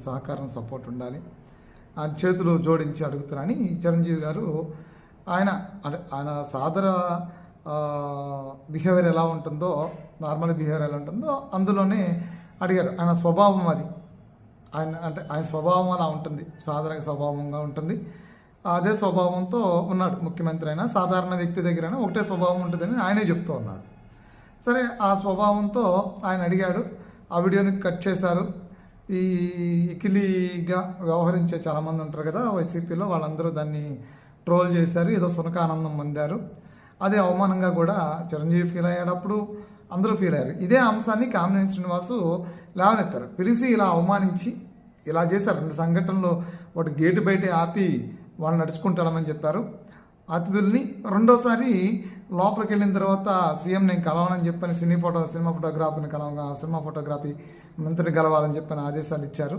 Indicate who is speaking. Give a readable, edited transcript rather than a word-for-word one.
Speaker 1: సహకారం సపోర్ట్ ఉండాలి. ఆయన చేతులు జోడించి అడుగుతున్నారని చిరంజీవి గారు ఆయన సాదర బిహేవియర్ ఎలా ఉంటుందో, నార్మల్ బిహేవియర్ ఎలా ఉంటుందో అందులోనే అడిగారు. ఆయన స్వభావం అది, ఆయన స్వభావం అలా ఉంటుంది, సాధారణ స్వభావంగా ఉంటుంది. అదే స్వభావంతో ఉన్నాడు ముఖ్యమంత్రి అయినా, సాధారణ వ్యక్తి దగ్గరైనా ఒకటే స్వభావం ఉంటుందని ఆయనే చెప్తూ ఉన్నాడు. సరే, ఆ స్వభావంతో ఆయన అడిగాడు. ఆ వీడియోని కట్ చేశారు. ఈ ఇకిలిగా వ్యవహరించే చాలామంది ఉంటారు కదా వైసీపీలో, వాళ్ళందరూ దాన్ని ట్రోల్ చేశారు, ఏదో సునకానందం పొందారు. అదే అవమానంగా కూడా చిరంజీవి ఫీల్ అయ్యేటప్పుడు అందరూ ఫీల్ అయ్యారు. ఇదే అంశాన్ని కామినేని శ్రీనివాసు లేవనెత్తారు. పిలిచి ఇలా అవమానించి ఇలా చేశారు. 2 సంఘటనలు, ఒకటి గేటు బయట ఆపి వాళ్ళు నడుచుకుంటామని చెప్పారు అతిథుల్ని. రెండోసారి లోపలికి వెళ్ళిన తర్వాత సీఎం నేను కలవాలని చెప్పని సినిమా ఫోటోగ్రఫీ మంత్రిని కలవాలని చెప్పని ఆదేశాలు ఇచ్చారు.